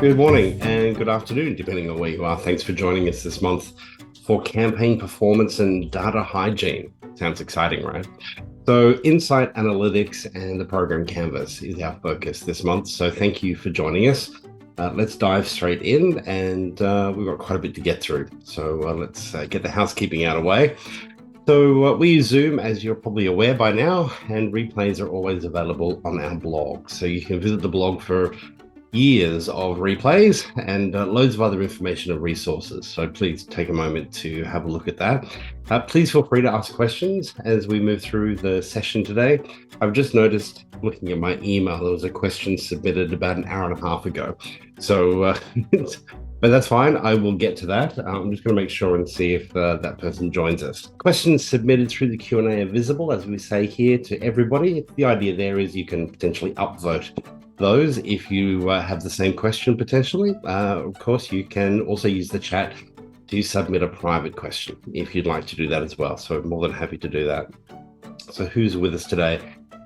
Good morning and good afternoon, depending on where you are. Thanks for joining us this month for campaign performance and data hygiene. Sounds exciting, right? So, insight analytics and the program canvas is our focus this month. So, thank you for joining us. Let's dive straight in, and we've got quite a bit to get through. So, let's get the housekeeping out of the way. So, we use Zoom, as you're probably aware by now, and replays are always available on our blog. So, you can visit the blog for years of replays and loads of other information and resources. So please take a moment to have a look at that. Please feel free to ask questions as we move through the session today. I've just noticed, looking at my email, there was a question submitted about an hour and a half ago. So, but that's fine. I will get to that. I'm just going to make sure and see if that person joins us. Questions submitted through the Q&A are visible, as we say here, to everybody. The idea there is you can potentially upvote those if you have the same question potentially. Of course, you can also use the chat to submit a private question if you'd like to do that as well. So I'm more than happy to do that. So who's with us today?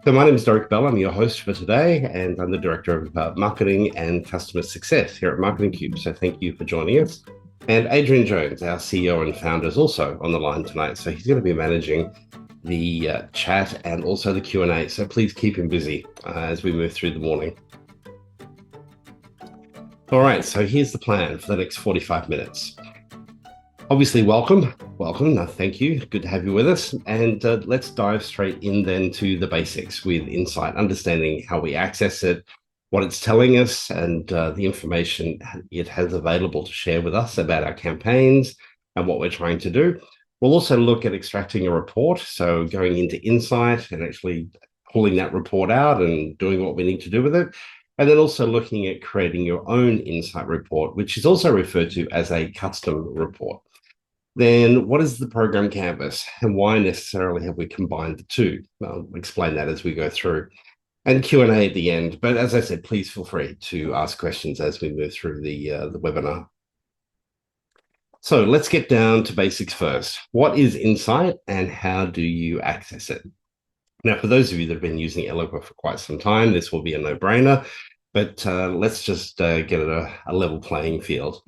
So my name is Derek Bell. I'm your host for today, and I'm the Director of Marketing and Customer Success here at Marketing Cube. So thank you for joining us. And Adrian Jones, our CEO and founder, is also on the line tonight. So he's going to be managing the chat and also the Q&A. So please keep him busy as we move through the morning. All right, so here's the plan for the next 45 minutes. Obviously, welcome. Thank you. Good to have you with us. And let's dive straight in then to the basics with Insight, understanding how we access it, what it's telling us, and the information it has available to share with us about our campaigns and what we're trying to do. We'll also look at extracting a report, so going into Insight and actually pulling that report out and doing what we need to do with it. And then also looking at creating your own Insight report, which is also referred to as a custom report. Then what is the program canvas and why necessarily have we combined the two? I'll explain that as we go through. And Q&A at the end. But as I said, please feel free to ask questions as we move through the webinar. So let's get down to basics first. What is Insight and how do you access it? Now, for those of you that have been using Eloqua for quite some time, this will be a no-brainer, but let's just get a level playing field.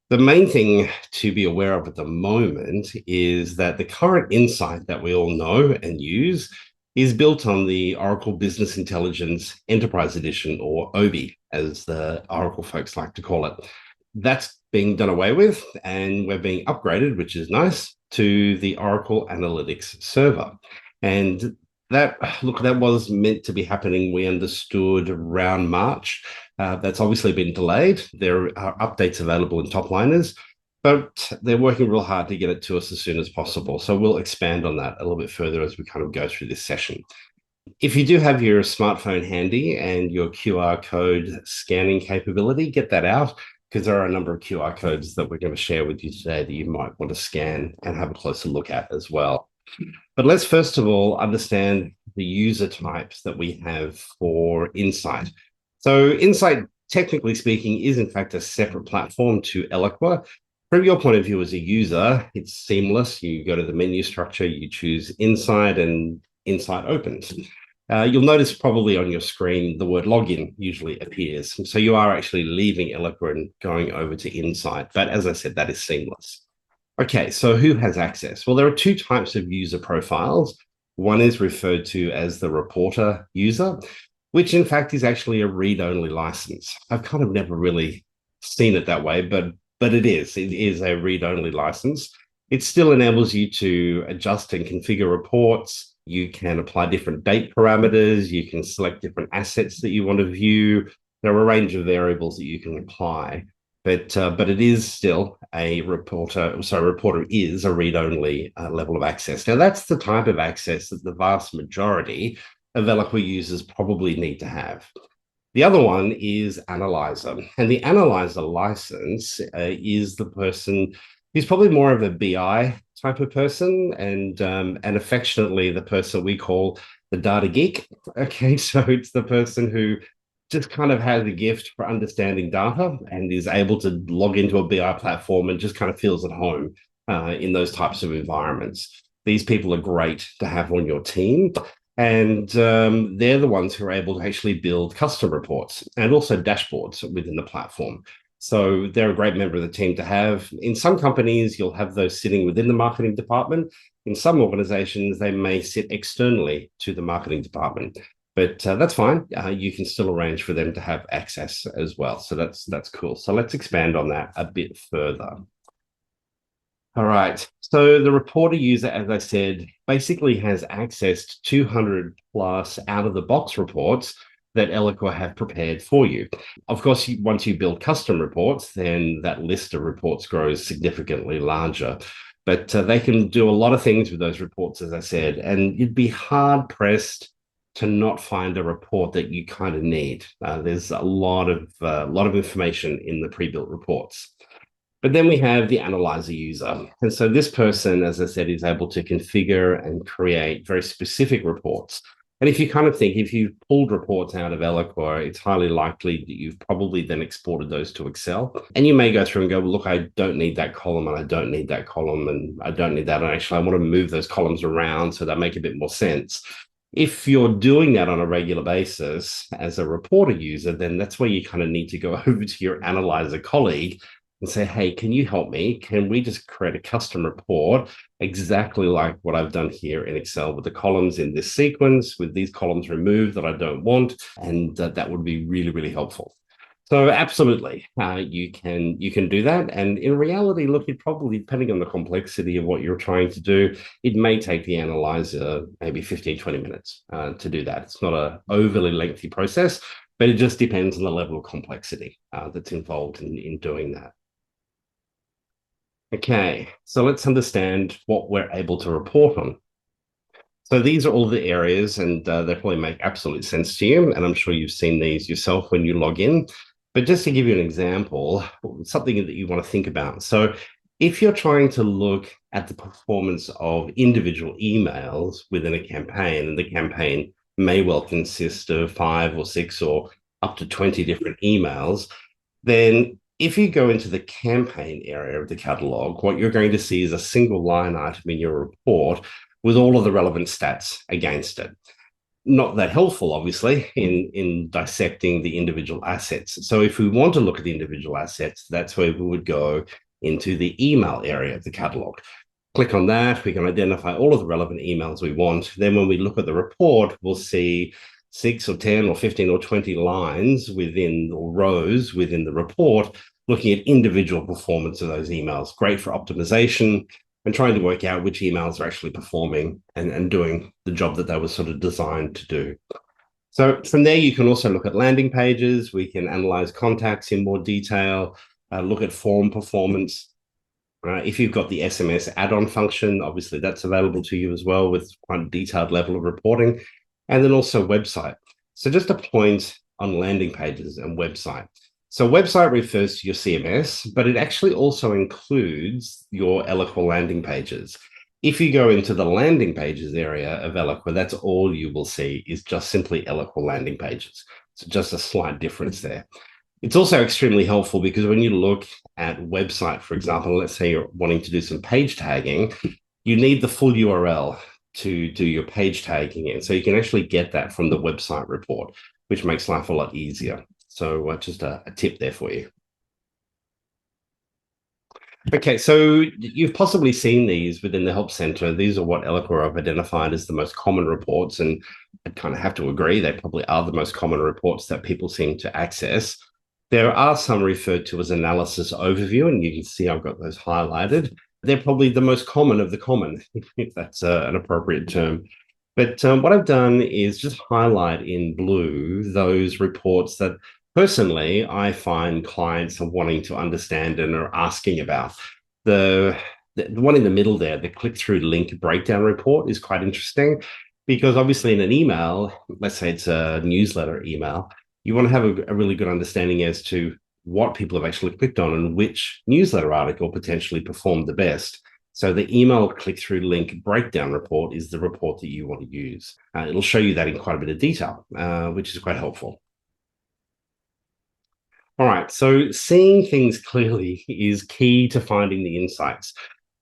The main thing to be aware of at the moment is that the current Insight that we all know and use is built on the Oracle Business Intelligence Enterprise Edition, or OBI, as the Oracle folks like to call it. That's being done away with, and we're being upgraded, which is nice, to the Oracle Analytics Server. And that was meant to be happening, we understood, around March. That's obviously been delayed. There are updates available in Topliners, but they're working real hard to get it to us as soon as possible. So we'll expand on that a little bit further as we kind of go through this session. If you do have your smartphone handy and your QR code scanning capability, get that out, because there are a number of QR codes that we're going to share with you today that you might want to scan and have a closer look at as well. But let's first of all understand the user types that we have for Insight. So Insight, technically speaking, is in fact a separate platform to Eloqua. From your point of view as a user, it's seamless. You go to the menu structure, you choose Insight, and Insight opens. You'll notice probably on your screen the word login usually appears. So you are actually leaving Eloqua and going over to Insight. But as I said, that is seamless. Okay, so who has access? Well, there are two types of user profiles. One is referred to as the reporter user, which in fact is actually a read-only license. I've kind of never really seen it that way, but it is. It is a read-only license. It still enables you to adjust and configure reports. You can apply different date parameters. You can select different assets that you want to view. There are a range of variables that you can apply. But it is still a reporter. So a reporter is a read-only level of access. Now, that's the type of access that the vast majority of Eloqua users probably need to have. The other one is Analyzer. And the Analyzer license is the person who's probably more of a BI type of person and affectionately the person we call the data geek. Okay, so it's the person who just kind of has a gift for understanding data and is able to log into a BI platform and just kind of feels at home in those types of environments. These people are great to have on your team. And they're the ones who are able to actually build custom reports and also dashboards within the platform. So they're a great member of the team to have. In some companies, you'll have those sitting within the marketing department. In some organizations, they may sit externally to the marketing department. But that's fine. You can still arrange for them to have access as well. So that's cool. So let's expand on that a bit further. All right. So the reporter user, as I said, basically has access to 200 plus out of the box reports that Eloqua have prepared for you. Of course, once you build custom reports, then that list of reports grows significantly larger. But they can do a lot of things with those reports, as I said, and you'd be hard pressed to not find a report that you kind of need. There's a lot of information in the pre-built reports. But then we have the analyzer user. And so this person, as I said, is able to configure and create very specific reports. And if you kind of think, if you've pulled reports out of Eloqua, it's highly likely that you've probably then exported those to Excel. And you may go through and go, well, look, I don't need that column and I don't need that column and I don't need that. And actually, I want to move those columns around so that make a bit more sense. If you're doing that on a regular basis as a reporter user, then that's where you kind of need to go over to your analyzer colleague and say, hey, can you help me? Can we just create a custom report exactly like what I've done here in Excel with the columns in this sequence, with these columns removed that I don't want? And that would be really, really helpful. So absolutely, you can do that. And in reality, look, it probably, depending on the complexity of what you're trying to do, it may take the analyzer maybe 15, 20 minutes to do that. It's not an overly lengthy process, but it just depends on the level of complexity that's involved in doing that. Okay, so let's understand what we're able to report on. So these are all the areas, and they probably make absolute sense to you. And I'm sure you've seen these yourself when you log in. But just to give you an example, something that you want to think about. So if you're trying to look at the performance of individual emails within a campaign, and the campaign may well consist of 5 or 6 or up to 20 different emails, then if you go into the campaign area of the catalog, what you're going to see is a single line item in your report with all of the relevant stats against it. Not that helpful, obviously, in dissecting the individual assets. So if we want to look at the individual assets, that's where we would go into the email area of the catalog. Click on that, we can identify all of the relevant emails we want. Then when we look at the report, we'll see 6 or 10 or 15 or 20 lines within, or rows within the report, looking at individual performance of those emails. Great for optimization and trying to work out which emails are actually performing and doing the job that they were sort of designed to do. So from there, you can also look at landing pages. We can analyze contacts in more detail, look at form performance. If you've got the SMS add-on function, obviously that's available to you as well with quite a detailed level of reporting. And then also website. So just a point on landing pages and website. So website refers to your CMS, but it actually also includes your Eloqua landing pages. If you go into the landing pages area of Eloqua, that's all you will see is just simply Eloqua landing pages. So just a slight difference there. It's also extremely helpful because when you look at website, for example, let's say you're wanting to do some page tagging, you need the full URL to do your page tagging in. So you can actually get that from the website report, which makes life a lot easier. So just a tip there for you. Okay, so you've possibly seen these within the Help Center. These are what Eloqua have identified as the most common reports, and I kind of have to agree, they probably are the most common reports that people seem to access. There are some referred to as analysis overview, and you can see I've got those highlighted. They're probably the most common of the common, if that's an appropriate term. But what I've done is just highlight in blue those reports that personally I find clients are wanting to understand and are asking about. The one in the middle there, the click-through link breakdown report, is quite interesting because obviously in an email, let's say it's a newsletter email, you want to have a really good understanding as to what people have actually clicked on and which newsletter article potentially performed the best. So the email click-through link breakdown report is the report that you want to use. It'll show you that in quite a bit of detail, which is quite helpful. All right, so seeing things clearly is key to finding the insights.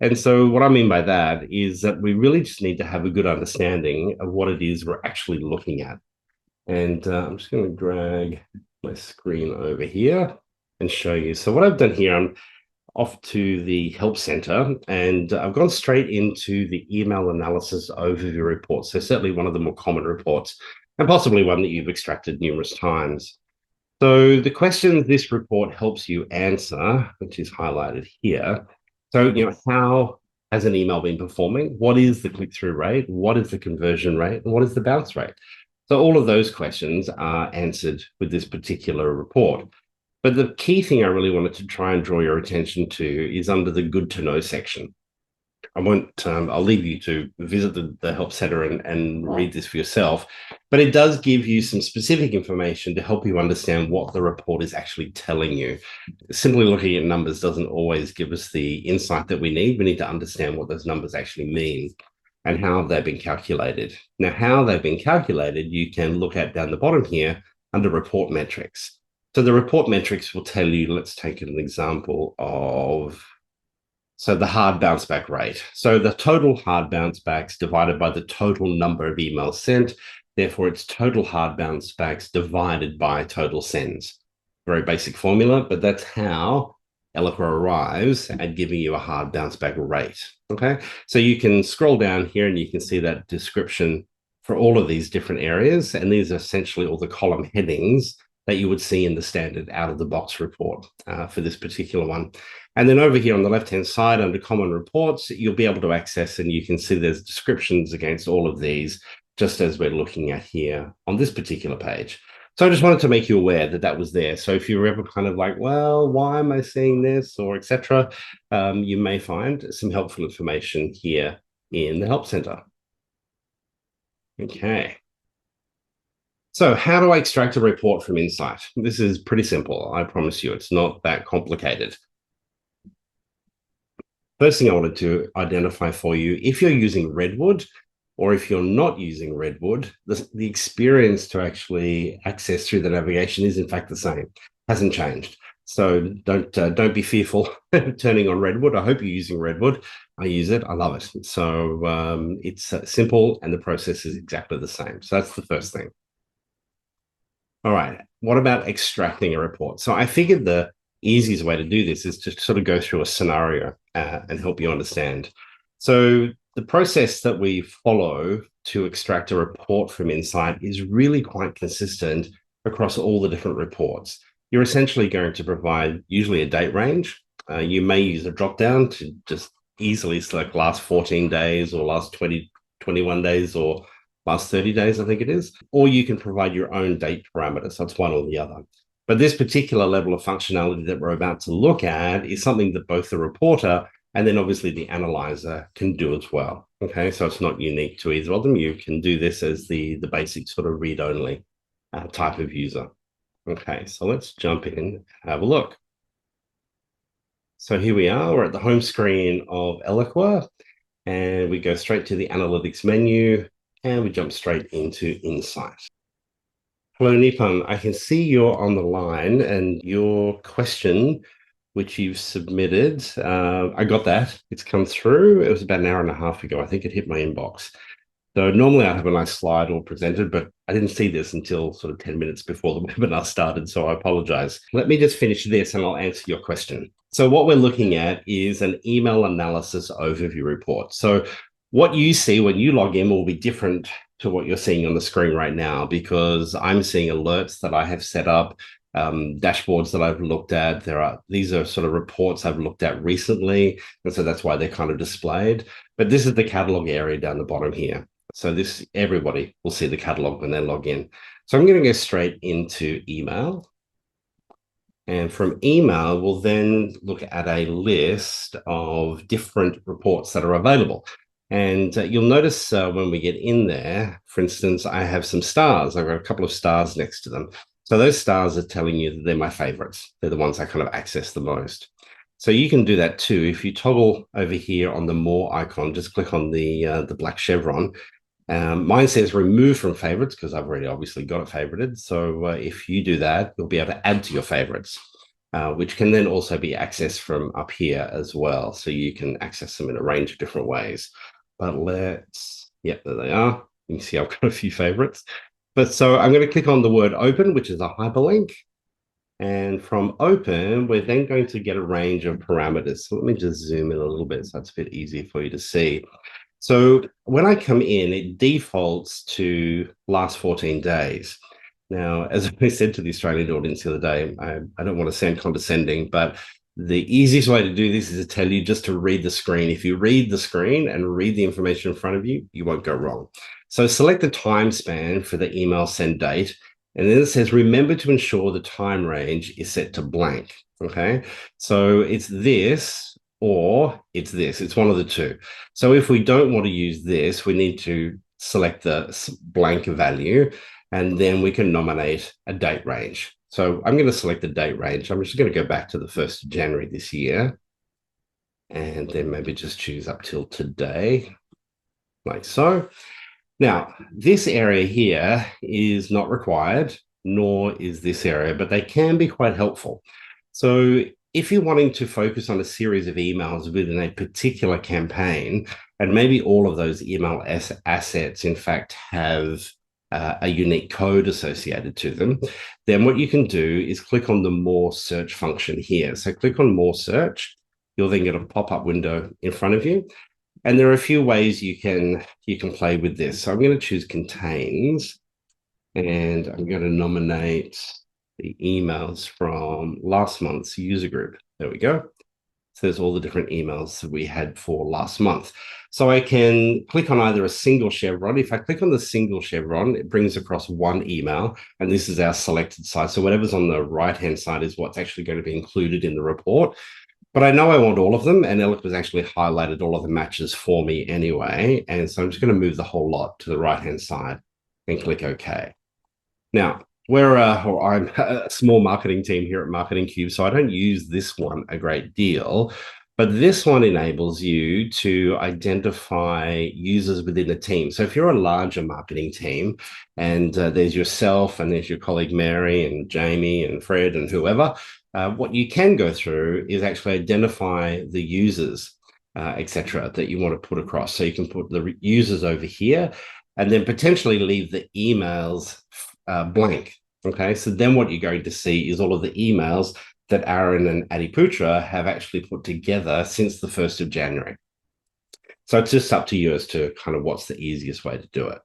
And so, what I mean by that is that we really just need to have a good understanding of what it is we're actually looking at. And I'm just going to drag my screen over here and show you. So, what I've done here, I'm off to the Help Center and I've gone straight into the email analysis overview report. So, certainly one of the more common reports, and possibly one that you've extracted numerous times. So the questions this report helps you answer, which is highlighted here. So, how has an email been performing? What is the click-through rate? What is the conversion rate? And what is the bounce rate? So all of those questions are answered with this particular report. But the key thing I really wanted to try and draw your attention to is under the good to know section. I won't, I'll leave you to visit the Help Center and read this for yourself. But it does give you some specific information to help you understand what the report is actually telling you. Simply looking at numbers doesn't always give us the insight that we need. We need to understand what those numbers actually mean and how they've been calculated. Now, how they've been calculated, you can look at down the bottom here under report metrics. So the report metrics will tell you, let's take an example of the hard bounce back rate. So the total hard bounce backs divided by the total number of emails sent. Therefore, it's total hard bounce backs divided by total sends. Very basic formula, but that's how Eloqua arrives at giving you a hard bounce back rate. Okay, so you can scroll down here and you can see that description for all of these different areas. And these are essentially all the column headings that you would see in the standard out of the box report for this particular one. And then over here on the left-hand side under common reports, you'll be able to access and you can see there's descriptions against all of these, just as we're looking at here on this particular page. So I just wanted to make you aware that that was there. So if you're ever kind of like, well, why am I seeing this or etc., you may find some helpful information here in the Help Center. Okay. So how do I extract a report from Insight? This is pretty simple. I promise you, it's not that complicated. First thing I wanted to identify for you, if you're using Redwood or if you're not using Redwood, the experience to actually access through the navigation is in fact the same, hasn't changed. So don't be fearful turning on Redwood. I hope you're using Redwood. I use it. I love it. So it's simple and the process is exactly the same. So that's the first thing. All right. What about extracting a report? So I figured the easiest way to do this is to sort of go through a scenario and help you understand. So the process that we follow to extract a report from Insight is really quite consistent across all the different reports. You're essentially going to provide usually a date range. You may use a dropdown to just easily select last 14 days or last 21 days or last 30 days, I think it is, or you can provide your own date parameters. So it's one or the other. But this particular level of functionality that we're about to look at is something that both the reporter and then obviously the analyzer can do as well. Okay, so it's not unique to either of them. You can do this as the basic sort of read-only type of user. Okay, so let's jump in and have a look. So here we are. We're at the home screen of Eloqua, and we go straight to the analytics menu, and we jump straight into Insight. Hello, Nipan. I can see you're on the line and your question, which you've submitted, I got that. It's come through. It was about an hour and a half ago. I think it hit my inbox. So normally I'd have a nice slide all presented, but I didn't see this until sort of 10 minutes before the webinar started, so I apologize. Let me just finish this and I'll answer your question. So what we're looking at is an email analysis overview report. So what you see when you log in will be different to what you're seeing on the screen right now, because I'm seeing alerts that I have set up, dashboards that I've looked at. These are sort of reports I've looked at recently, and so that's why they're kind of displayed. But this is the catalog area down the bottom here. So everybody will see the catalog when they log in. So I'm going to go straight into email. And from email, we'll then look at a list of different reports that are available. And you'll notice when we get in there, for instance, I have some stars. I've got a couple of stars next to them. So those stars are telling you that they're my favorites. They're the ones I kind of access the most. So you can do that too. If you toggle over here on the more icon, just click on the black chevron. Mine says remove from favorites because I've already obviously got it favorited. So if you do that, you'll be able to add to your favorites. which can then also be accessed from up here as well. So you can access them in a range of different ways. But yep, there they are. You can see I've got a few favorites. But so I'm going to click on the word open, which is a hyperlink. And from open, we're then going to get a range of parameters. So let me just zoom in a little bit so it's a bit easier for you to see. So when I come in, it defaults to last 14 days. Now, as I said to the Australian audience the other day, I don't want to sound condescending, but the easiest way to do this is to tell you just to read the screen. If you read the screen and read the information in front of you, you won't go wrong. So select the time span for the email send date. And then it says, remember to ensure the time range is set to blank. Okay. So it's this or it's this. It's one of the two. So if we don't want to use this, we need to select the blank value and then we can nominate a date range. So I'm going to select the date range. I'm just going to go back to the 1st of January this year and then maybe just choose up till today, like so. Now, this area here is not required, nor is this area, but they can be quite helpful. So if you're wanting to focus on a series of emails within a particular campaign, and maybe all of those email assets, in fact, have a unique code associated to them, then what you can do is click on the More Search function here. So click on More Search. You'll then get a pop-up window in front of you. And there are a few ways you can play with this. So I'm going to choose contains, and I'm going to nominate the emails from last month's user group. There we go. So there's all the different emails that we had for last month. So I can click on either a single chevron. If I click on the single chevron, it brings across one email, and this is our selected side. So whatever's on the right-hand side is what's actually going to be included in the report. But I know I want all of them, and Eloqua has actually highlighted all of the matches for me anyway. And so I'm just going to move the whole lot to the right-hand side and click OK. Now, I'm a small marketing team here at Marketing Cube, so I don't use this one a great deal. But this one enables you to identify users within the team. So if you're a larger marketing team and there's yourself and there's your colleague Mary and Jamie and Fred and whoever, what you can go through is actually identify the users, etc., that you want to put across. So you can put the users over here and then potentially leave the emails blank. Okay, so then what you're going to see is all of the emails that Aaron and Adiputra have actually put together since the 1st of January. So it's just up to you as to kind of what's the easiest way to do it.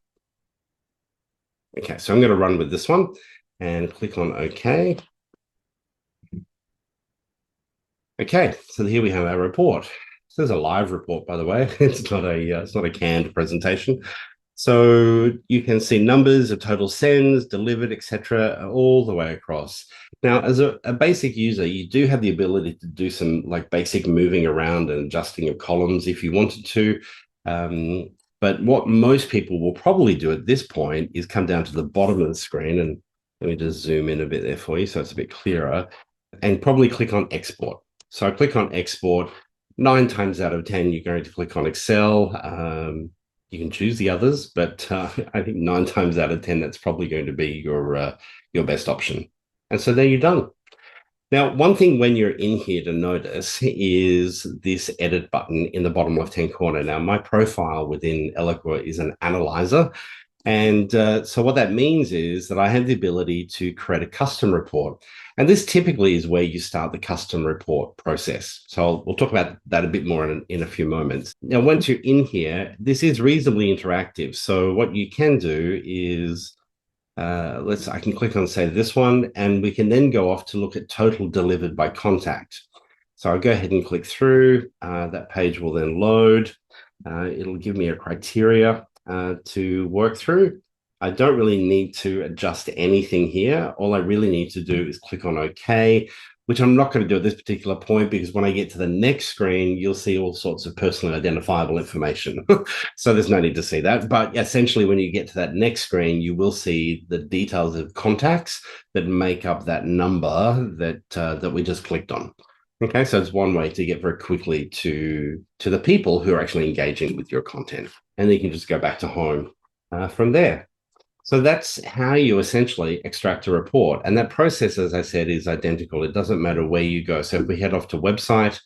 Okay, so I'm going to run with this one and click on OK. Okay, so here we have our report. This is a live report, by the way. It's not a canned presentation. So you can see numbers of total sends, delivered, etc., all the way across. Now, as a basic user, you do have the ability to do some like basic moving around and adjusting of columns if you wanted to. But what most people will probably do at this point is come down to the bottom of the screen, and let me just zoom in a bit there for you so it's a bit clearer, and probably click on export. So I click on export. 9 times out of 10, you're going to click on Excel. You can choose the others, but I think 9 times out of 10, that's probably going to be your best option. And so there you're done. Now, one thing when you're in here to notice is this edit button in the bottom left-hand corner. Now, my profile within Eloqua is an analyzer. And so what that means is that I have the ability to create a custom report. And this typically is where you start the custom report process. So we'll talk about that a bit more in a few moments. Now, once you're in here, this is reasonably interactive. So what you can do is, I can click on, say, this one, and we can then go off to look at total delivered by contact. So I'll go ahead and click through. That page will then load. It'll give me a criteria to work through. I don't really need to adjust anything here. All I really need to do is click on OK, which I'm not going to do at this particular point because when I get to the next screen, you'll see all sorts of personally identifiable information. So there's no need to see that. But essentially, when you get to that next screen, you will see the details of contacts that make up that number that we just clicked on. Okay, so it's one way to get very quickly to the people who are actually engaging with your content. And then you can just go back to home from there. So that's how you essentially extract a report. And that process, as I said, is identical. It doesn't matter where you go. So if we head off to website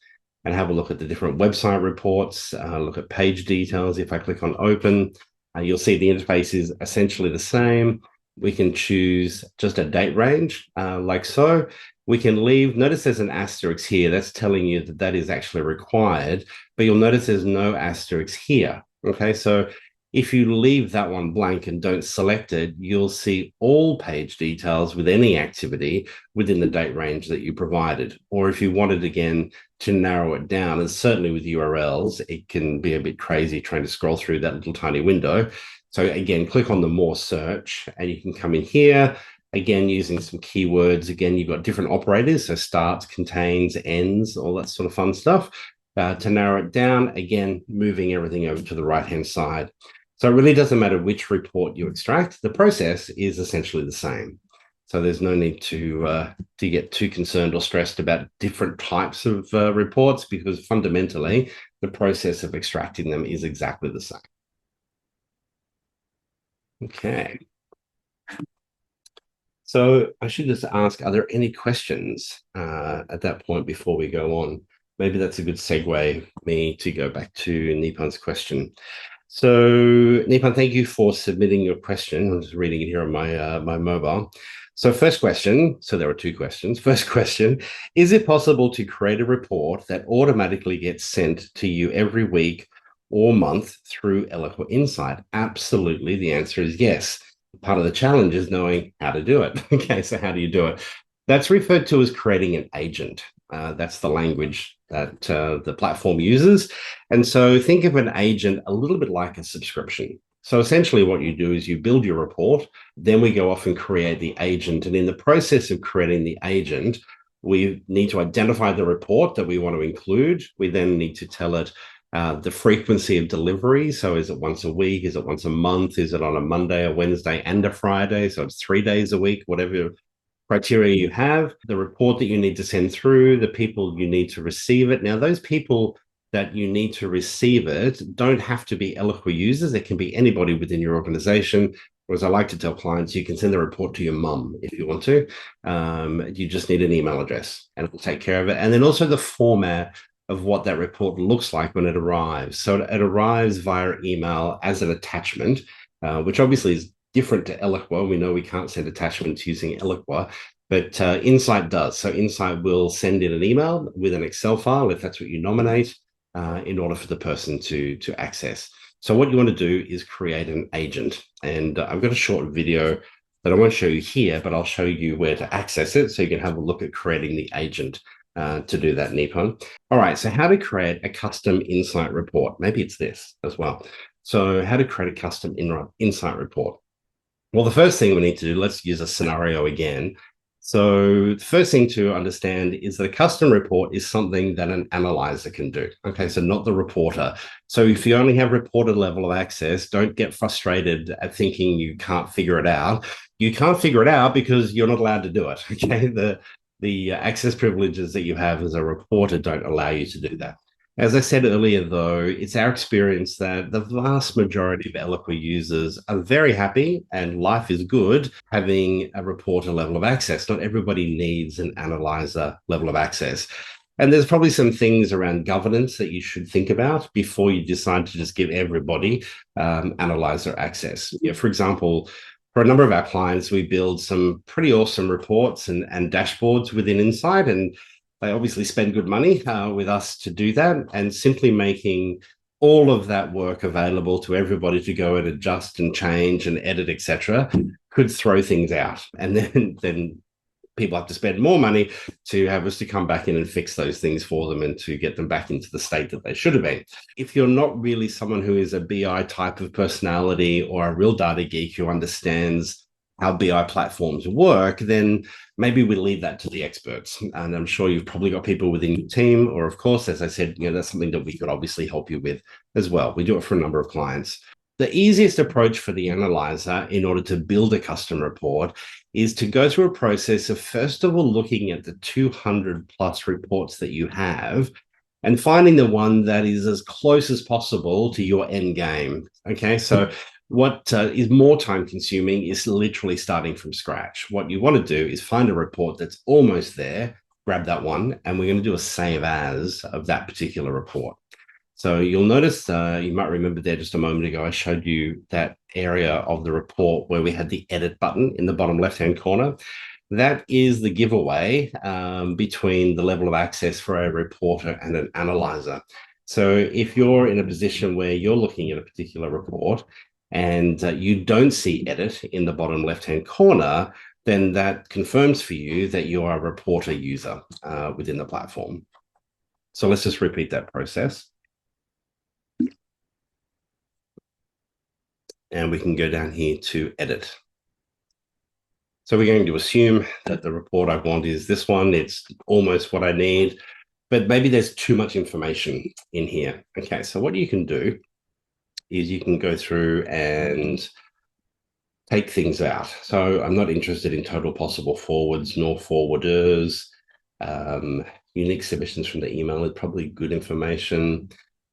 and have a look at the different website reports, look at page details, if I click on open, you'll see the interface is essentially the same. We can choose just a date range, like so. We can leave, notice there's an asterisk here. That's telling you that that is actually required, but you'll notice there's no asterisk here. Okay, so if you leave that one blank and don't select it, you'll see all page details with any activity within the date range that you provided. Or if you wanted, again, to narrow it down, and certainly with URLs, it can be a bit crazy trying to scroll through that little tiny window. So again, click on the more search and you can come in here, again, using some keywords. Again, you've got different operators, so starts, contains, ends, all that sort of fun stuff. To narrow it down, again, moving everything over to the right-hand side. So it really doesn't matter which report you extract. The process is essentially the same. So there's no need to get too concerned or stressed about different types of reports, because fundamentally, the process of extracting them is exactly the same. Okay. So I should just ask, are there any questions at that point before we go on? Maybe that's a good segue for me to go back to Nipan's question. So Nipan, thank you for submitting your question. I'm just reading it here on my mobile. So first question, so there are two questions. First question, is it possible to create a report that automatically gets sent to you every week or month through Eloqua Insight? Absolutely. The answer is yes. Part of the challenge is knowing how to do it. Okay, so how do you do it? That's referred to as creating an agent. That's the language that the platform uses. And so think of an agent a little bit like a subscription. So essentially what you do is you build your report, then we go off and create the agent. And in the process of creating the agent, we need to identify the report that we want to include. We then need to tell it the frequency of delivery. So is it once a week? Is it once a month? Is it on a Monday, a Wednesday, and a Friday? So it's 3 days a week, whatever criteria you have, the report that you need to send through, the people you need to receive it. Now, those people that you need to receive it don't have to be Eloqua users. It can be anybody within your organization. Or as I like to tell clients, you can send the report to your mum if you want to. You just need an email address and it'll take care of it. And then also the format of what that report looks like when it arrives. So it arrives via email as an attachment, which obviously is different to Eloqua. We know we can't send attachments using Eloqua, but Insight does. So Insight will send in an email with an Excel file, if that's what you nominate, in order for the person to access. So what you want to do is create an agent. And I've got a short video that I won't show you here, but I'll show you where to access it so you can have a look at creating the agent to do that, Nipan. All right, so how to create a custom Insight report. Maybe it's this as well. So how to create a custom Insight report. Well, the first thing we need to do, let's use a scenario again. So the first thing to understand is that a custom report is something that an analyzer can do. Okay, so not the reporter. So if you only have reporter level of access, don't get frustrated at thinking you can't figure it out. You can't figure it out because you're not allowed to do it. Okay, the access privileges that you have as a reporter don't allow you to do that. As I said earlier, though, it's our experience that the vast majority of Eloqua users are very happy and life is good having a reporter level of access. Not everybody needs an analyzer level of access. And there's probably some things around governance that you should think about before you decide to just give everybody analyzer access. You know, for example, for a number of our clients, we build some pretty awesome reports and dashboards within Insight, and they obviously spend good money with us to do that, and simply making all of that work available to everybody to go and adjust and change and edit, etc., could throw things out. And then people have to spend more money to have us to come back in and fix those things for them and to get them back into the state that they should have been. If you're not really someone who is a BI type of personality or a real data geek who understands how BI platforms work, then maybe we leave that to the experts. And I'm sure you've probably got people within your team, or of course, as I said, that's something that we could obviously help you with as well. We do it for a number of clients. The easiest approach for the analyzer in order to build a custom report is to go through a process of, first of all, looking at the 200 plus reports that you have and finding the one that is as close as possible to your end game. Okay, so What is more time consuming is literally starting from scratch. What you want to do is find a report that's almost there, grab that one, and we're going to do a save as of that particular report. So you'll notice, you might remember there just a moment ago, I showed you that area of the report where we had the edit button in the bottom left-hand corner. That is the giveaway between the level of access for a reporter and an analyzer. So if you're in a position where you're looking at a particular report and you don't see edit in the bottom left-hand corner, then that confirms for you that you are a reporter user within the platform. So let's just repeat that process. And we can go down here to edit. So we're going to assume that the report I want is this one. It's almost what I need, but maybe there's too much information in here. Okay, so what you can do is you can go through and take things out. So I'm not interested in total possible forwards nor forwarders. Unique submissions from the email is probably good information.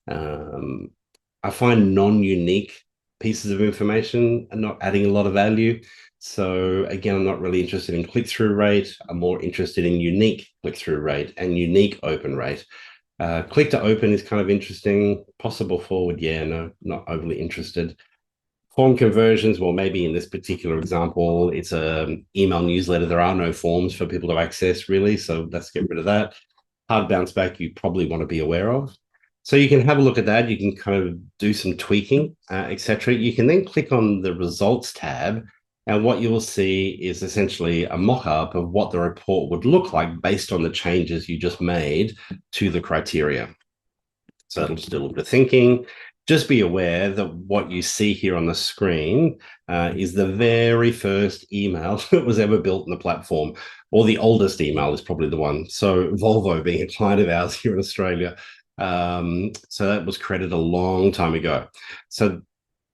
I find non-unique pieces of information are not adding a lot of value. So again, I'm not really interested in click-through rate. I'm more interested in unique click-through rate and unique open rate. Click to open is kind of interesting. Possible forward, yeah, no, not overly interested. Form conversions, well, maybe in this particular example, it's an email newsletter. There are no forms for people to access, really. So let's get rid of that. Hard bounce back, you probably want to be aware of. So you can have a look at that. You can kind of do some tweaking, etc. You can then click on the results tab. And what you will see is essentially a mock-up of what the report would look like based on the changes you just made to the criteria. So it'll just do a little bit of thinking. Just be aware that what you see here on the screen is the very first email that was ever built in the platform, or the oldest email is probably the one. So Volvo being a client of ours here in Australia. So that was created a long time ago. So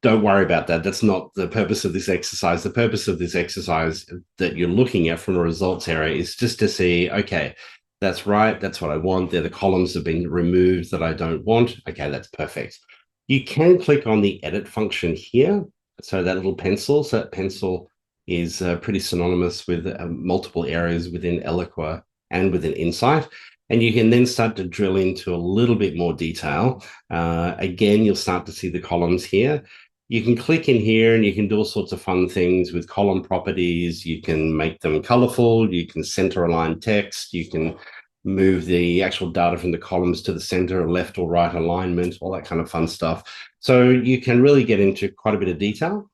don't worry about that. That's not the purpose of this exercise. The purpose of this exercise that you're looking at from a results area is just to see, okay, that's right. That's what I want. They're the columns that have been removed that I don't want. Okay, that's perfect. You can click on the edit function here. So that little pencil, so that pencil is pretty synonymous with multiple areas within Eloqua and within Insight. And you can then start to drill into a little bit more detail. Again, you'll start to see the columns here. You can click in here and you can do all sorts of fun things with column properties. You can make them colorful. You can center align text. You can move the actual data from the columns to the center, left or right alignment, all that kind of fun stuff. So you can really get into quite a bit of detail.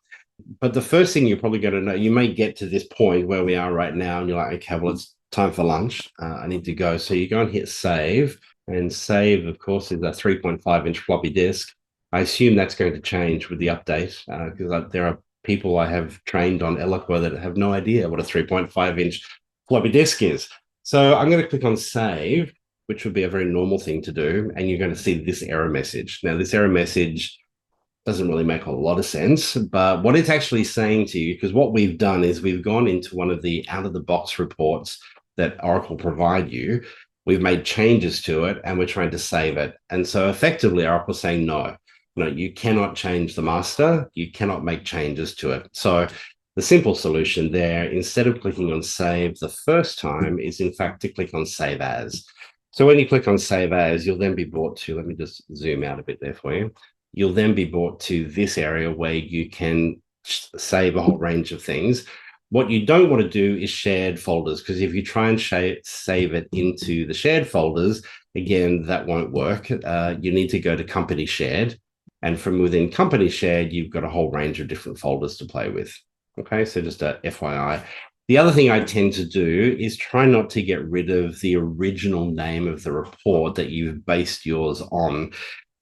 But the first thing you're probably going to know, you may get to this point where we are right now and you're like, okay, well, it's time for lunch. I need to go. So you go and hit save. And save, of course, is a 3.5-inch floppy disk. I assume that's going to change with the update because there are people I have trained on Eloqua that have no idea what a 3.5-inch floppy disk is. So I'm going to click on save, which would be a very normal thing to do. And you're going to see this error message. Now, this error message doesn't really make a lot of sense, but what it's actually saying to you, because what we've done is we've gone into one of the out-of-the-box reports that Oracle provide you. We've made changes to it and we're trying to save it. And so effectively, Oracle's saying, no, you cannot change the master. You cannot make changes to it. So the simple solution there, instead of clicking on save the first time, is in fact to click on save as. So when you click on save as, you'll then be brought to, let me just zoom out a bit there for you. You'll then be brought to this area where you can save a whole range of things. What you don't want to do is shared folders, because if you try and save it into the shared folders, again, that won't work. You need to go to company shared. And from within company shared, you've got a whole range of different folders to play with. Okay, so just a FYI. The other thing I tend to do is try not to get rid of the original name of the report that you've based yours on.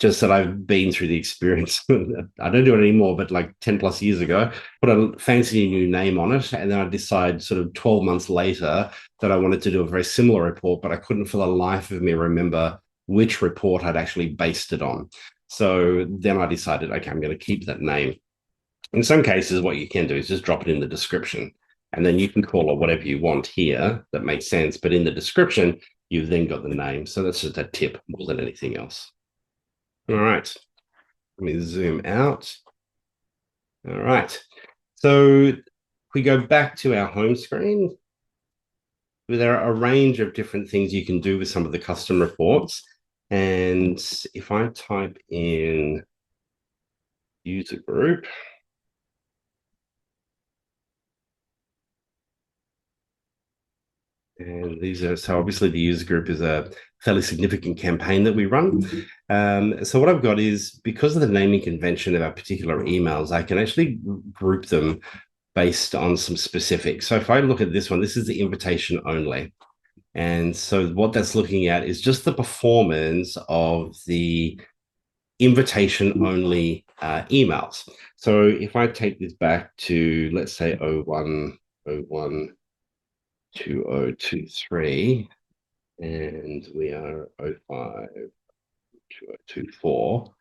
Just that I've been through the experience. I don't do it anymore, but like 10 plus years ago, put a fancy new name on it. And then I decide sort of 12 months later that I wanted to do a very similar report, but I couldn't for the life of me remember which report I'd actually based it on. So then I decided, okay, I'm going to keep that name. In some cases, what you can do is just drop it in the description, and then you can call it whatever you want here that makes sense. But in the description, you've then got the name. So that's just a tip more than anything else. All right, let me zoom out. All right. So if we go back to our home screen, there are a range of different things you can do with some of the custom reports. And if I type in user group, and these are, so obviously the user group is a fairly significant campaign that we run. So what I've got is, because of the naming convention of our particular emails, I can actually group them based on some specifics. So if I look at this one, this is the invitation only. And so what that's looking at is just the performance of the invitation only emails. So if I take this back to, let's say, 01012023, and we are 052024,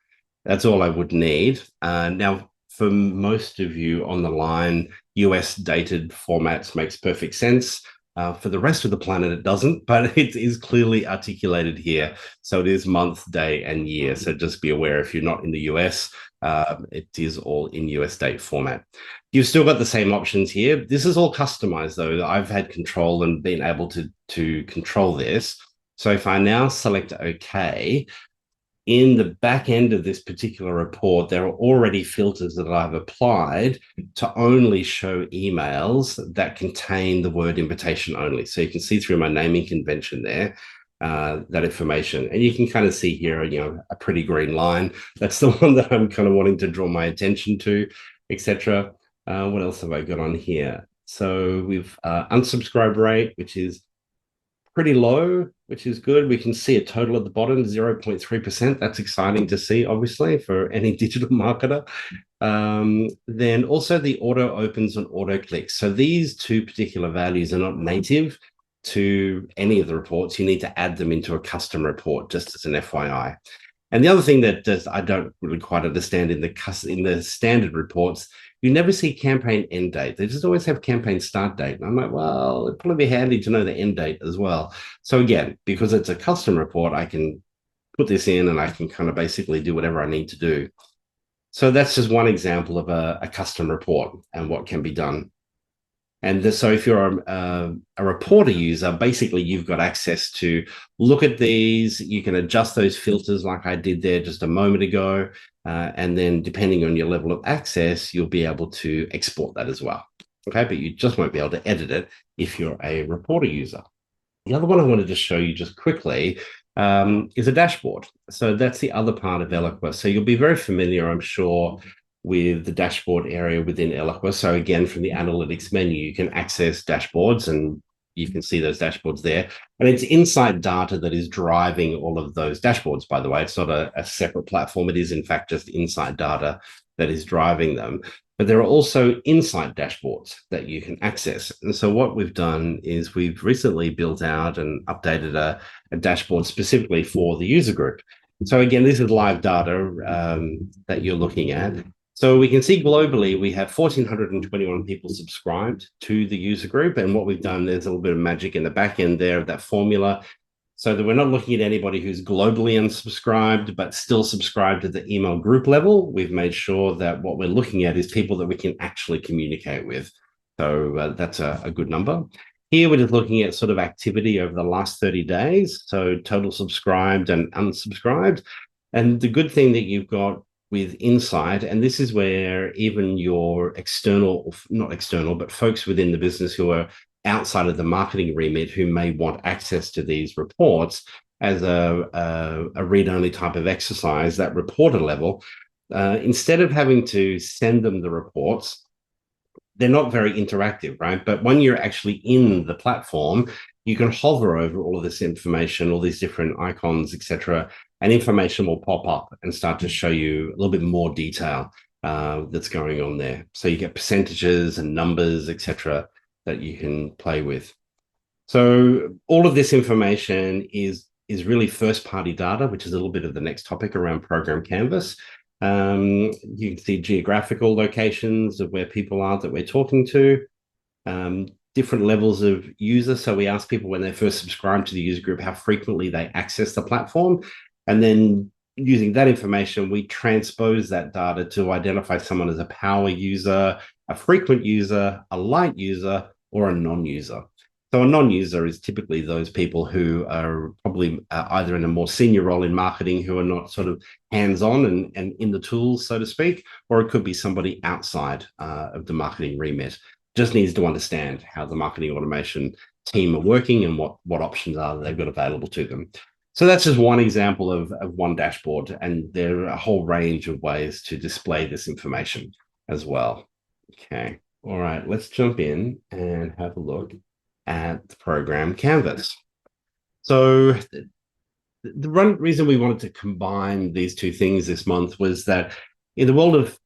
that's all I would need. Now, for most of you on the line, US dated formats makes perfect sense. For the rest of the planet, it doesn't, but it is clearly articulated here. So it is month, day, and year. So just be aware, if you're not in the US, it is all in US date format. You've still got the same options here. This is all customized, though. I've had control and been able to control this. So if I now select OK, in the back end of this particular report, there are already filters that I've applied to only show emails that contain the word invitation only. So you can see through my naming convention there, that information. And you can kind of see here, a pretty green line. That's the one that I'm kind of wanting to draw my attention to, etc. What else have I got on here? So we've unsubscribe rate, which is pretty low, which is good. We can see a total at the bottom, 0.3%. That's exciting to see, obviously, for any digital marketer. Then also the auto opens and auto clicks. So these two particular values are not native to any of the reports. You need to add them into a custom report, just as an FYI. And the other thing that I don't really quite understand in the standard reports, you never see campaign end date. They just always have campaign start date. And I'm like, well, it'd probably be handy to know the end date as well. So again, because it's a custom report, I can put this in and I can kind of basically do whatever I need to do. So that's just one example of a custom report and what can be done. And so if you're a reporter user, basically you've got access to look at these. You can adjust those filters like I did there just a moment ago. And then depending on your level of access, you'll be able to export that as well. Okay, but you just won't be able to edit it if you're a reporter user. The other one I wanted to show you just quickly is a dashboard. So that's the other part of Eloqua. So you'll be very familiar, I'm sure, with the dashboard area within Eloqua. So again, from the analytics menu, you can access dashboards and you can see those dashboards there. And it's insight data that is driving all of those dashboards, by the way. It's not a separate platform. It is, in fact, just insight data that is driving them. But there are also insight dashboards that you can access. And so what we've done is we've recently built out and updated a dashboard specifically for the user group. So again, this is live data that you're looking at. So we can see globally, we have 1,421 people subscribed to the user group. And what we've done, there's a little bit of magic in the back end there of that formula, so that we're not looking at anybody who's globally unsubscribed, but still subscribed at the email group level. We've made sure that what we're looking at is people that we can actually communicate with. So that's a good number. Here, we're just looking at sort of activity over the last 30 days. So total subscribed and unsubscribed. And the good thing that you've got with Insight, and this is where even your external, not external, but folks within the business who are outside of the marketing remit who may want access to these reports as a read-only type of exercise, that reporter level, instead of having to send them the reports, they're not very interactive, right? But when you're actually in the platform, you can hover over all of this information, all these different icons, etc., and information will pop up and start to show you a little bit more detail that's going on there. So you get percentages and numbers, etc., that you can play with. So all of this information is really first-party data, which is a little bit of the next topic around Program Canvas. You can see geographical locations of where people are that we're talking to, different levels of user. So we ask people when they first subscribe to the user group how frequently they access the platform. And then using that information, we transpose that data to identify someone as a power user, a frequent user, a light user, or a non-user. So a non-user is typically those people who are probably either in a more senior role in marketing who are not sort of hands-on and in the tools, so to speak, or it could be somebody outside of the marketing remit. Just needs to understand how the marketing automation team are working and what options are that they've got available to them. So that's just one example of one dashboard, and there are a whole range of ways to display this information as well. Okay, all right, let's jump in and have a look at the program Canvas. So the reason we wanted to combine these two things this month was that in the world of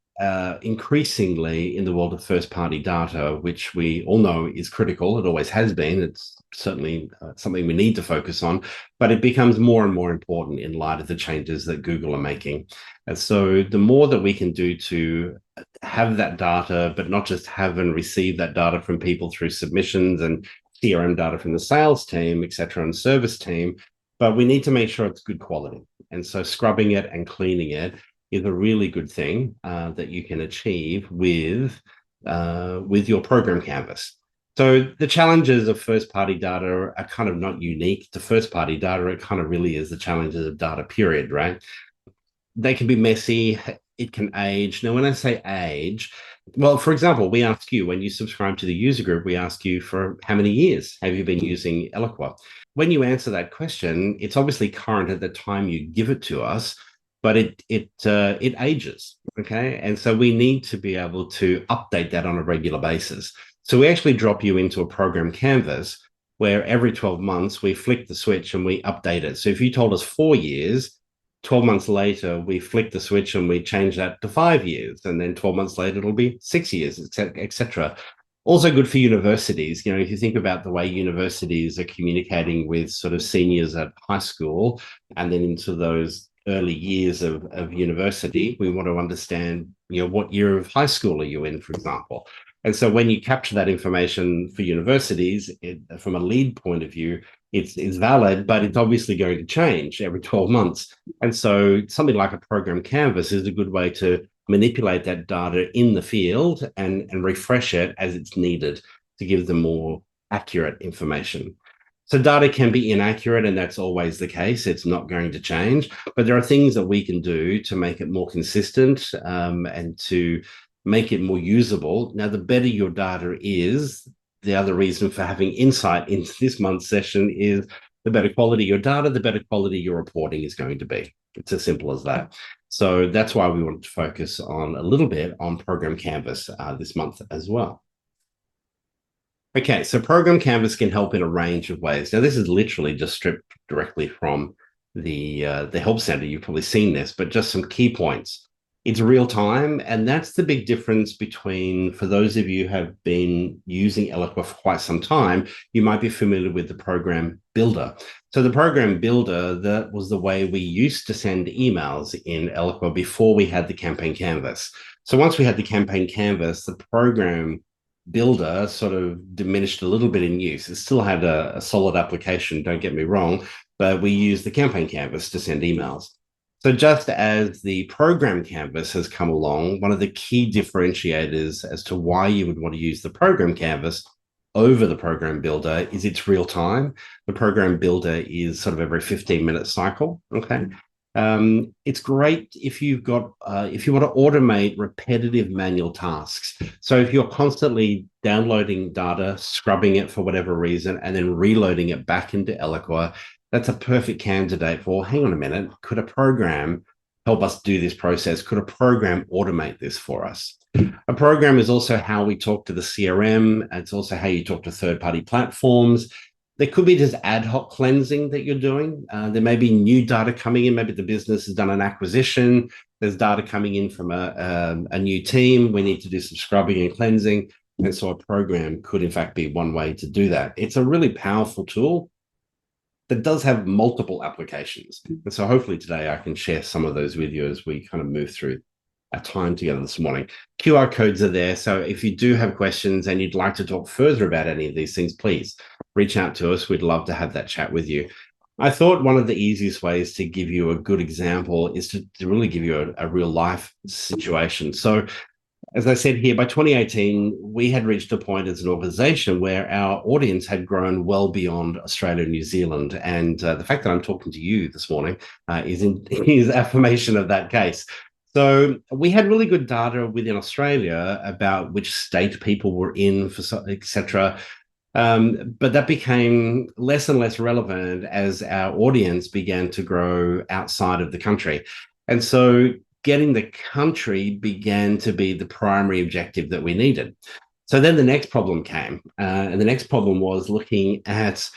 increasingly in the world of first-party data, which we all know is critical, it always has been. It's certainly something we need to focus on, but it becomes more and more important in light of the changes that Google are making. And so the more that we can do to have that data, but not just have and receive that data from people through submissions and CRM data from the sales team, et cetera, and service team, but we need to make sure it's good quality. And so scrubbing it and cleaning it is a really good thing that you can achieve with your program canvas. So the challenges of first-party data are kind of not unique to first-party data. It kind of really is the challenges of data, period, right? They can be messy. It can age. Now, when I say age, well, for example, we ask you, when you subscribe to the user group, we ask you for how many years have you been using Eloqua? When you answer that question, it's obviously current at the time you give it to us, but it ages, okay? And so we need to be able to update that on a regular basis. So we actually drop you into a program canvas where every 12 months we flick the switch and we update it. So if you told us 4 years, 12 months later, we flick the switch and we change that to 5 years. And then 12 months later, it'll be 6 years, et cetera. Also good for universities. You know, if you think about the way universities are communicating with sort of seniors at high school and then into those early years of university, we want to understand, you know, what year of high school are you in, for example. And so when you capture that information for universities, from a lead point of view, it's valid, but it's obviously going to change every 12 months. And so something like a program canvas is a good way to manipulate that data in the field and refresh it as it's needed to give them more accurate information. So data can be inaccurate, and that's always the case. It's not going to change, but there are things that we can do to make it more consistent and to make it more usable. Now, the better your data is, the other reason for having insight into this month's session is the better quality your data, the better quality your reporting is going to be. It's as simple as that. So that's why we wanted to focus on a little bit on Program Canvas this month as well. Okay, so Program Canvas can help in a range of ways. Now, this is literally just stripped directly from the Help Center. You've probably seen this, but just some key points. It's real time, and that's the big difference between, for those of you who have been using Eloqua for quite some time, you might be familiar with the program builder. So the program builder, that was the way we used to send emails in Eloqua before we had the campaign canvas. So once we had the campaign canvas, the program builder sort of diminished a little bit in use. It still had a solid application, don't get me wrong, but we used the campaign canvas to send emails. So just as the program canvas has come along, one of the key differentiators as to why you would want to use the program canvas over the program builder is it's real time. The program builder is sort of every 15-minute cycle, okay? It's great if you've got, if you want to automate repetitive manual tasks. So if you're constantly downloading data, scrubbing it for whatever reason, and then reloading it back into Eloqua, that's a perfect candidate for, hang on a minute, could a program help us do this process? Could a program automate this for us? A program is also how we talk to the CRM. It's also how you talk to third-party platforms. There could be just ad hoc cleansing that you're doing. There may be new data coming in. Maybe the business has done an acquisition. There's data coming in from a new team. We need to do some scrubbing and cleansing. And so a program could, in fact, be one way to do that. It's a really powerful tool that does have multiple applications. And so hopefully today I can share some of those with you as we kind of move through our time together this morning. QR codes are there. So if you do have questions and you'd like to talk further about any of these things, please reach out to us. We'd love to have that chat with you. I thought one of the easiest ways to give you a good example is to really give you a real life situation. So, as I said here, by 2018, we had reached a point as an organization where our audience had grown well beyond Australia and New Zealand. And the fact that I'm talking to you this morning is affirmation of that case. So we had really good data within Australia about which state people were in, for etc. But that became less and less relevant as our audience began to grow outside of the country. And so getting the country began to be the primary objective that we needed. So then the next problem came, and the next problem was looking at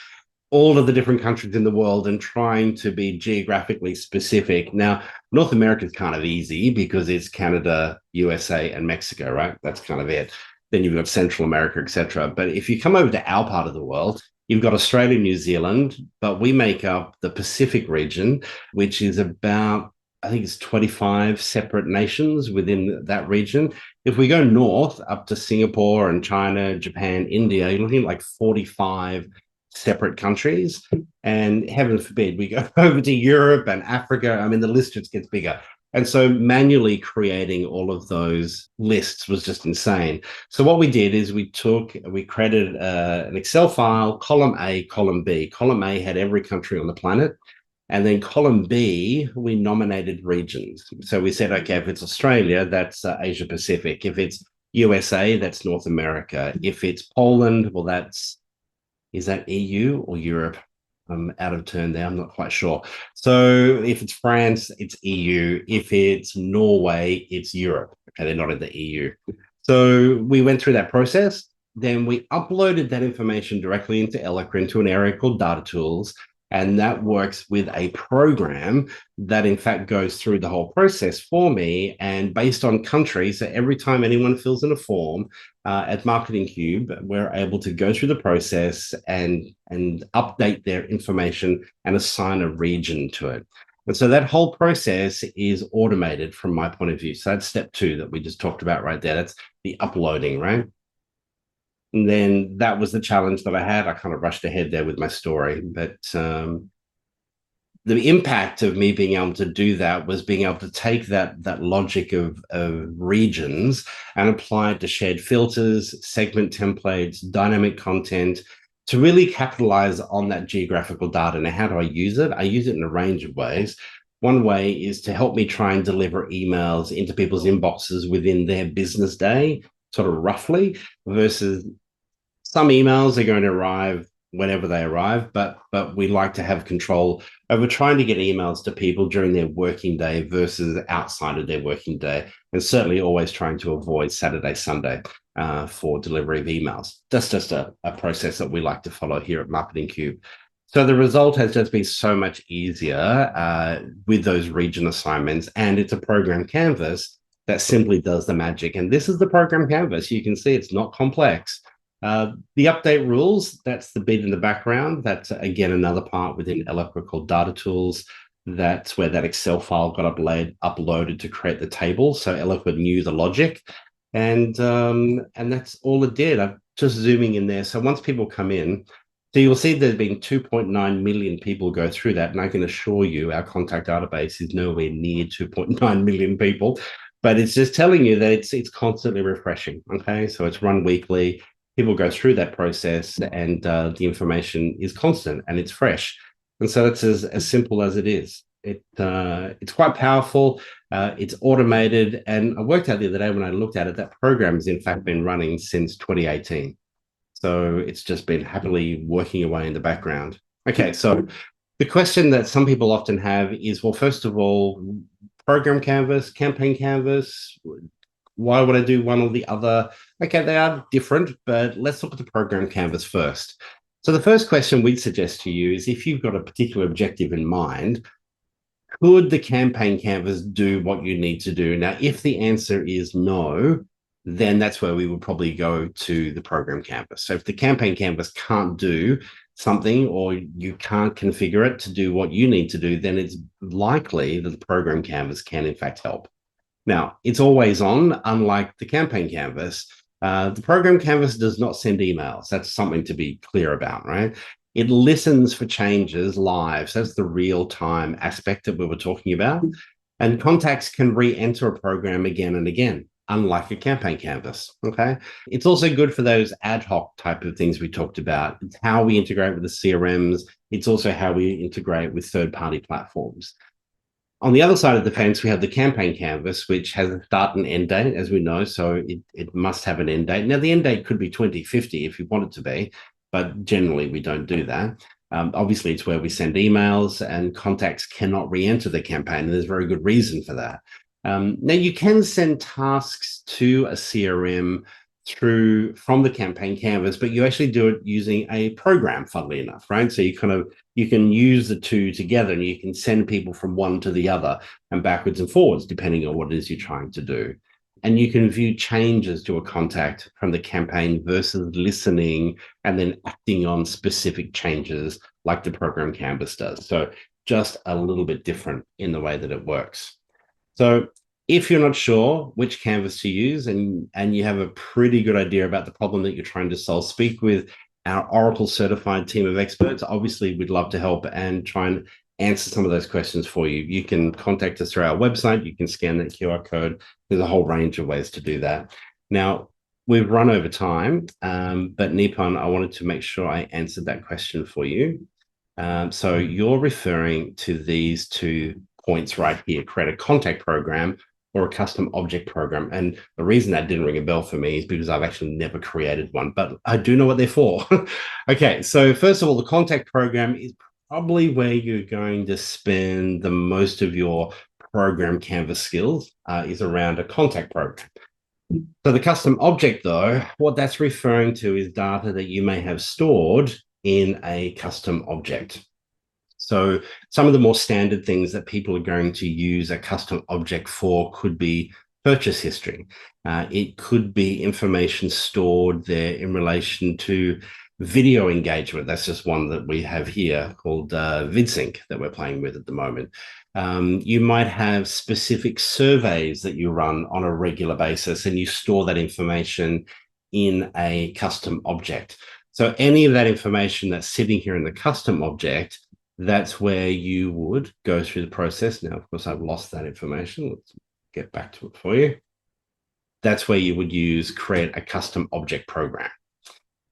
all of the different countries in the world and trying to be geographically specific. Now, North America is kind of easy because it's Canada, USA, and Mexico, right? That's kind of it. Then you've got Central America, etc. But if you come over to our part of the world, you've got Australia, New Zealand, but we make up the Pacific region, which is about, I think it's 25 separate nations within that region. If we go north up to Singapore and China, Japan, India, you're looking at like 45 separate countries. And heaven forbid, we go over to Europe and Africa. I mean, the list just gets bigger. And so manually creating all of those lists was just insane. So what we did is we created an Excel file, column A, column B. Column A had every country on the planet. And then column B, we nominated regions. So we said, okay, if it's Australia, that's Asia Pacific. If it's USA, that's North America. If it's Poland, well, is that EU or Europe? I'm out of turn there. I'm not quite sure. So if it's France, it's EU. If it's Norway, it's Europe. Okay, they're not in the EU. So we went through that process. Then we uploaded that information directly into Eloqua, into an area called Data Tools. And that works with a program that, in fact, goes through the whole process for me. And based on country, so every time anyone fills in a form at Marketing Cube, we're able to go through the process and update their information and assign a region to it. And so that whole process is automated from my point of view. So that's step 2 that we just talked about right there. That's the uploading, right? And then that was the challenge that I had. I kind of rushed ahead there with my story, but the impact of me being able to do that was being able to take that logic of regions and apply it to shared filters, segment templates, dynamic content to really capitalize on that geographical data. Now, how do I use it? I use it in a range of ways. One way is to help me try and deliver emails into people's inboxes within their business day, sort of roughly, versus some emails are going to arrive whenever they arrive, but we like to have control over trying to get emails to people during their working day versus outside of their working day, and certainly always trying to avoid Saturday, Sunday for delivery of emails. That's just a process that we like to follow here at Marketing Cube. So the result has just been so much easier with those region assignments, and it's a program canvas that simply does the magic. And this is the program canvas. You can see it's not complex. The update rules, that's the bit in the background. That's, again, another part within Eloqua called Data Tools. That's where that Excel file got uploaded to create the table. So Eloqua knew the logic. And that's all it did. I'm just zooming in there. So once people come in, so you'll see there's been 2.9 million people go through that. And I can assure you our contact database is nowhere near 2.9 million people. But it's just telling you that it's constantly refreshing. Okay, so it's run weekly. People go through that process, and the information is constant and it's fresh. And so it's as simple as it is. It's quite powerful. It's automated. And I worked out the other day when I looked at it, that program has in fact been running since 2018. So it's just been happily working away in the background. Okay, so the question that some people often have is, well, first of all, program canvas, campaign canvas, why would I do one or the other? Okay, they are different, but let's look at the program canvas first. So the first question we'd suggest to you is, if you've got a particular objective in mind, could the campaign canvas do what you need to do? Now, if the answer is no, then that's where we would probably go to the program canvas. So if the campaign canvas can't do something, or you can't configure it to do what you need to do, then it's likely that the program canvas can in fact help. Now, it's always on, unlike the campaign canvas. The program canvas does not send emails. That's something to be clear about, right? It listens for changes live. So that's the real-time aspect that we were talking about. And contacts can re-enter a program again and again, unlike a campaign canvas. Okay. It's also good for those ad hoc type of things we talked about. It's how we integrate with the CRMs. It's also how we integrate with third-party platforms. On the other side of the fence, we have the campaign canvas, which has a start and end date, as we know. So it must have an end date. Now, the end date could be 2050 if you want it to be, but generally we don't do that. Obviously, it's where we send emails, and contacts cannot re-enter the campaign. And there's a very good reason for that. Now, you can send tasks to a CRM from the campaign canvas, but you actually do it using a program, funnily enough, right? So you can use the two together, and you can send people from one to the other and backwards and forwards, depending on what it is you're trying to do. And you can view changes to a contact from the campaign versus listening and then acting on specific changes like the program canvas does. So just a little bit different in the way that it works. So if you're not sure which canvas to use, and you have a pretty good idea about the problem that you're trying to solve, speak with our Oracle certified team of experts. Obviously, we'd love to help and try and answer some of those questions for you. You can contact us through our website. You can scan that QR code. There's a whole range of ways to do that. Now, we've run over time, but Nipon, I wanted to make sure I answered that question for you. So you're referring to these 2 points right here: create a contact program or a custom object program. And the reason that didn't ring a bell for me is because I've actually never created one, but I do know what they're for. Okay, so first of all, the contact program is probably where you're going to spend the most of your program canvas skills, is around a contact program. So the custom object, though, what that's referring to is data that you may have stored in a custom object. So some of the more standard things that people are going to use a custom object for could be purchase history. It could be information stored there in relation to video engagement. That's just one that we have here called VidSync that we're playing with at the moment. You might have specific surveys that you run on a regular basis, and you store that information in a custom object. So any of that information that's sitting here in the custom object, that's where you would go through the process. Now, of course, I've lost that information. Let's get back to it for you. That's where you would create a custom object program.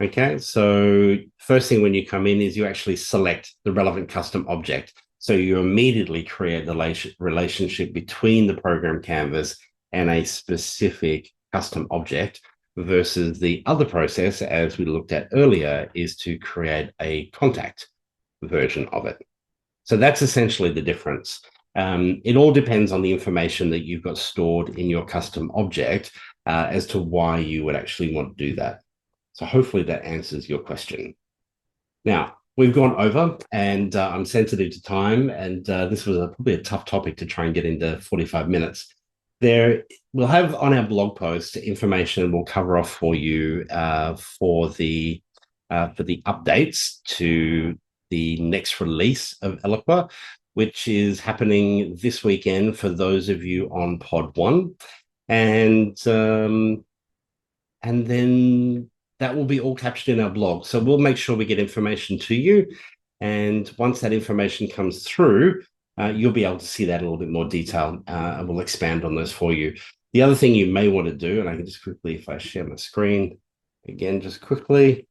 Okay, so first thing when you come in is you actually select the relevant custom object. So you immediately create the relationship between the program canvas and a specific custom object, versus the other process, as we looked at earlier, is to create a contact version of it. So that's essentially the difference. It all depends on the information that you've got stored in your custom object as to why you would actually want to do that. So hopefully that answers your question. Now, we've gone over, and I'm sensitive to time, and this was probably a tough topic to try and get into 45 minutes. We'll have on our blog post information we'll cover off for you for the updates to the next release of Eloqua, which is happening this weekend for those of you on Pod 1. And then that will be all captured in our blog. So we'll make sure we get information to you. And once that information comes through, you'll be able to see that in a little bit more detail, and we'll expand on those for you. The other thing you may want to do, and I can just quickly, if I share my screen again, just quickly,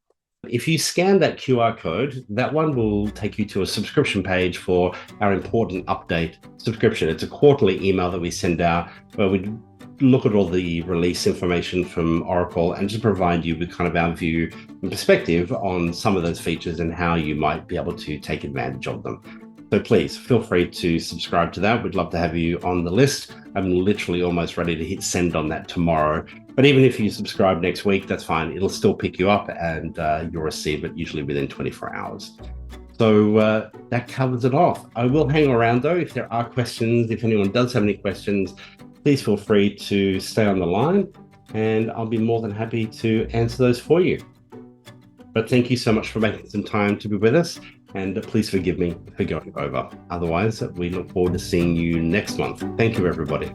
if you scan that QR code, that one will take you to a subscription page for our important update subscription. It's a quarterly email that we send out where we look at all the release information from Oracle and just provide you with kind of our view and perspective on some of those features and how you might be able to take advantage of them. So please feel free to subscribe to that. We'd love to have you on the list. I'm literally almost ready to hit send on that tomorrow. But even if you subscribe next week, that's fine. It'll still pick you up, and you'll receive it usually within 24 hours. So that covers it off. I will hang around, though, if there are questions. If anyone does have any questions, please feel free to stay on the line, and I'll be more than happy to answer those for you. But thank you so much for making some time to be with us. And please forgive me for going over. Otherwise, we look forward to seeing you next month. Thank you, everybody.